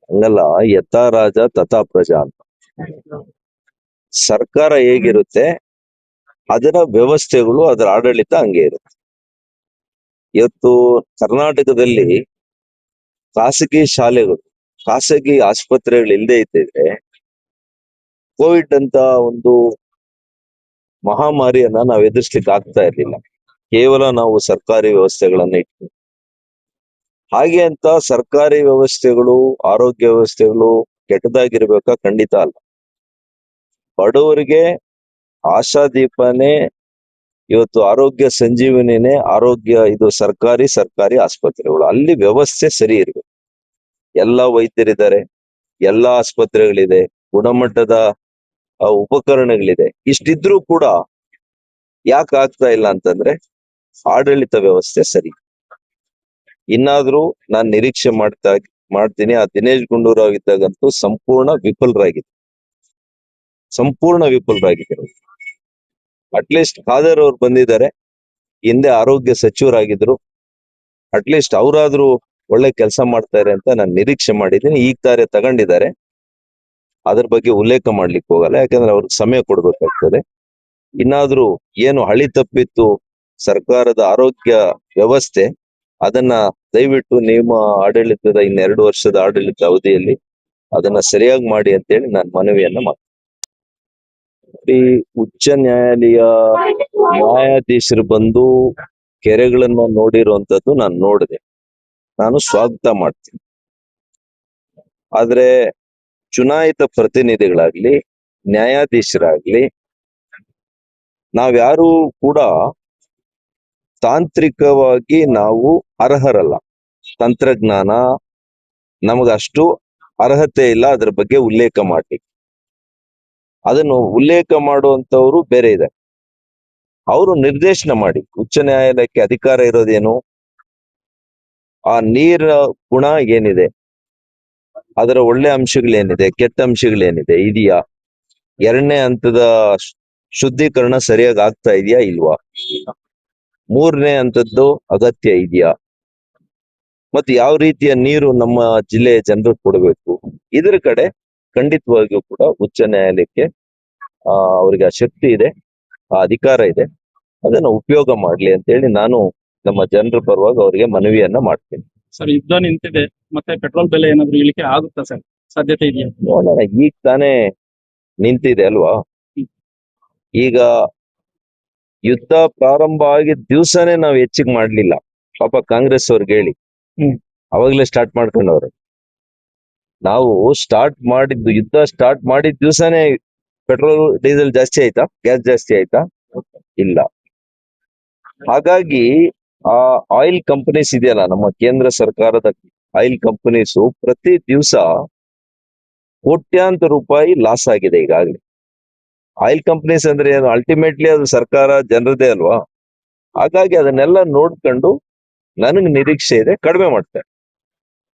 ಹಂಗಲ್ಲ, ಯಥಾ ರಾಜ ತಥಾ ಪ್ರಜಾ ಅಂತ. ಸರ್ಕಾರ ಹೇಗಿರುತ್ತೆ ಅದರ ವ್ಯವಸ್ಥೆಗಳು, ಅದರ ಆಡಳಿತ ಹಂಗೆ ಇರುತ್ತೆ. ಇವತ್ತು ಕರ್ನಾಟಕದಲ್ಲಿ ಖಾಸಗಿ ಶಾಲೆಗಳು, ಖಾಸಗಿ ಆಸ್ಪತ್ರೆಗಳು ಇಲ್ಲದೆ ಇದ್ದಿದ್ರೆ ಕೋವಿಡ್ ಅಂತ ಒಂದು ಮಹಾಮಾರಿಯನ್ನ ನಾವು ಎದುರಿಸ್ಲಿಕ್ಕೆ ಆಗ್ತಾ ಇರ್ಲಿಲ್ಲ. ಕೇವಲ ನಾವು ಸರ್ಕಾರಿ ವ್ಯವಸ್ಥೆಗಳನ್ನ ಇಟ್ಟು. ಹಾಗೆ ಅಂತ ಸರ್ಕಾರಿ ವ್ಯವಸ್ಥೆಗಳು, ಆರೋಗ್ಯ ವ್ಯವಸ್ಥೆಗಳು ಕೆಟ್ಟದಾಗಿರ್ಬೇಕಾ? ಖಂಡಿತ ಅಲ್ಲ. ಬಡವರಿಗೆ ಆಶಾದೀಪನೇ ಇವತ್ತು ಆರೋಗ್ಯ ಸಂಜೀವನಿನೇ ಇದು ಸರ್ಕಾರಿ ಆಸ್ಪತ್ರೆಗಳು. ಅಲ್ಲಿ ವ್ಯವಸ್ಥೆ ಸರಿ ಇರ್ಬೇಕು. ಎಲ್ಲಾ ವೈದ್ಯರಿದ್ದಾರೆ, ಎಲ್ಲಾ ಆಸ್ಪತ್ರೆಗಳಿದೆ, ಗುಣಮಟ್ಟದ ಉಪಕರಣಗಳಿದೆ. ಇಷ್ಟಿದ್ರೂ ಕೂಡ ಯಾಕೆ ಆಗ್ತಾ ಇಲ್ಲ ಅಂತಂದ್ರೆ ಆಡಳಿತ ವ್ಯವಸ್ಥೆ ಸರಿ. ಇನ್ನಾದ್ರೂ ನಾನ್ ನಿರೀಕ್ಷೆ ಮಾಡ್ತೀನಿ. ಆ ದಿನೇಶ್ ಗುಂಡೂರಾವ್ ಇದ್ದಾಗಂತೂ ಸಂಪೂರ್ಣ ವಿಫಲರಾಗಿದ್ದರು. ಅಟ್ಲೀಸ್ಟ್ ಖಾದರ್ ಅವ್ರು ಬಂದಿದ್ದಾರೆ, ಹಿಂದೆ ಆರೋಗ್ಯ ಸಚಿವರಾಗಿದ್ರು. ಅಟ್ಲೀಸ್ಟ್ ಅವರಾದ್ರೂ ಒಳ್ಳೆ ಕೆಲಸ ಮಾಡ್ತಾರೆ ಅಂತ ನಾನು ನಿರೀಕ್ಷೆ ಮಾಡಿದ್ದೀನಿ. ಈಗ ತಾರೆ ತಗೊಂಡಿದ್ದಾರೆ, ಅದ್ರ ಬಗ್ಗೆ ಉಲ್ಲೇಖ ಮಾಡ್ಲಿಕ್ಕೆ ಹೋಗಲ್ಲ, ಯಾಕಂದ್ರೆ ಅವ್ರಿಗೆ ಸಮಯ ಕೊಡ್ಬೇಕಾಗ್ತದೆ. ಇನ್ನಾದ್ರೂ ಏನು ಹಳಿ ತಪ್ಪಿತ್ತು ಸರ್ಕಾರದ ಆರೋಗ್ಯ ವ್ಯವಸ್ಥೆ, ಅದನ್ನ ದಯವಿಟ್ಟು ನಿಮ್ಮ ಆಡಳಿತದ 2 ವರ್ಷದ ಆಡಳಿತ ಅವಧಿಯಲ್ಲಿ ಅದನ್ನ ಸರಿಯಾಗಿ ಮಾಡಿ ಅಂತೇಳಿ ನಾನು ಮನವಿಯನ್ನ ಮಾಡ್ತೀನಿ. ಉಚ್ಚ ನ್ಯಾಯಾಧೀಶರು ಬಂದು ಕೆರೆಗಳನ್ನ ನೋಡಿರುವಂತದ್ದು ನಾನು ನೋಡಿದೆ, ನಾನು ಸ್ವಾಗತ ಮಾಡ್ತೀನಿ. ಆದ್ರೆ ಚುನಾಯಿತ ಪ್ರತಿನಿಧಿಗಳಾಗ್ಲಿ, ನ್ಯಾಯಾಧೀಶರಾಗ್ಲಿ, ನಾವ್ಯಾರೂ ಕೂಡ ತಾಂತ್ರಿಕವಾಗಿ ನಾವು ಅರ್ಹರಲ್ಲ. ತಂತ್ರಜ್ಞಾನ ನಮಗಷ್ಟು ಅರ್ಹತೆ ಇಲ್ಲ ಅದ್ರ ಬಗ್ಗೆ ಉಲ್ಲೇಖ ಮಾಡ್ಲಿಕ್ಕೆ. ಅದನ್ನು ಉಲ್ಲೇಖ ಮಾಡುವಂತವ್ರು ಬೇರೆ ಇದೆ. ಅವರು ನಿರ್ದೇಶನ ಮಾಡಿ. ಉಚ್ಚ ನ್ಯಾಯಾಲಯಕ್ಕೆ ಅಧಿಕಾರ ಇರೋದೇನು? ಆ ನೀರ ಗುಣ ಏನಿದೆ, ಅದರ ಒಳ್ಳೆ ಅಂಶಗಳೇನಿದೆ, ಕೆಟ್ಟ ಅಂಶಗಳೇನಿದೆ, ಇದೆಯಾ? 2ನೇ ಹಂತದ ಶುದ್ಧೀಕರಣ ಸರಿಯಾಗಿ ಆಗ್ತಾ ಇದೆಯಾ ಇಲ್ವಾ? 3ನೇ ಹಂತದ್ದು ಅಗತ್ಯ ಇದೆಯಾ? ಮತ್ತೆ ಯಾವ ರೀತಿಯ ನೀರು ನಮ್ಮ ಜಿಲ್ಲೆಯ ಜನರಿಗೆ ಕೊಡಬೇಕು? ಇದರ ಕಡೆ ಖಂಡಿತವಾಗಿಯೂ ಕೂಡ ಉಚ್ಚ ನ್ಯಾಯಾಲಯಕ್ಕೆ ಅವರಿಗೆ ಆ ಶಕ್ತಿ ಇದೆ, ಆ ಅಧಿಕಾರ ಇದೆ. ಅದನ್ನ ಉಪಯೋಗ ಮಾಡ್ಲಿ ಅಂತ ಹೇಳಿ ನಾನು ನಮ್ಮ ಜನರ ಪರವಾಗಿ ಅವರಿಗೆ ಮನವಿಯನ್ನ ಮಾಡ್ತೀನಿ. ಸರ್, ಯುದ್ಧ ನಿಂತಿದೆ, ಮತ್ತೆ ಪೆಟ್ರೋಲ್ ಬೆಲೆ ಏನಾದ್ರು ಇಳಿಕೆ ಆಗುತ್ತಾ ಸರ್? ಸಾಧ್ಯತೆ ಇದೆಯಾ? ನೋಡೋಣ. ಈಗ ತಾನೇ ನಿಂತಿದೆ ಅಲ್ವಾ? ಈಗ ಯುದ್ಧ ಪ್ರಾರಂಭ ಆಗಿದ ದಿವ್ಸನೇ ನಾವು ಹೆಚ್ಚಿಗೆ ಮಾಡ್ಲಿಲ್ಲ. ಪಾಪ ಕಾಂಗ್ರೆಸ್ ಅವ್ರಿಗೆ ಹೇಳಿ, ಅವಾಗ್ಲೇ ಸ್ಟಾರ್ಟ್ ಮಾಡ್ಕೊಂಡವ್ರೆ. ನಾವು ಯುದ್ಧ ಸ್ಟಾರ್ಟ್ ಮಾಡಿದ ದಿವ್ಸನೇ ಪೆಟ್ರೋಲ್ ಡೀಸೆಲ್ ಜಾಸ್ತಿ ಆಯ್ತಾ? ಗ್ಯಾಸ್ ಜಾಸ್ತಿ ಆಯ್ತಾ? ಇಲ್ಲ. ಹಾಗಾಗಿ ಆ ಆಯಿಲ್ ಕಂಪನೀಸ್ ಇದೆಯಲ್ಲ, ನಮ್ಮ ಕೇಂದ್ರ ಸರ್ಕಾರದ ಆಯಿಲ್ ಕಂಪನೀಸು ಪ್ರತಿ ದಿವಸ ಕೋಟ್ಯಾಂತರ ರೂಪಾಯಿ ಲಾಸ್ ಆಗಿದೆ ಈಗಾಗಲೇ. ಆಯಿಲ್ ಕಂಪನೀಸ್ ಅಂದ್ರೆ ಏನು? ಅಲ್ಟಿಮೇಟ್ಲಿ ಅದು ಸರ್ಕಾರ ಜನರದೇ ಅಲ್ವಾ? ಹಾಗಾಗಿ ಅದನ್ನೆಲ್ಲ ನೋಡ್ಕೊಂಡು ನನಗೆ ನಿರೀಕ್ಷೆ ಇದೆ, ಕಡಿಮೆ ಮಾಡ್ತಾರೆ.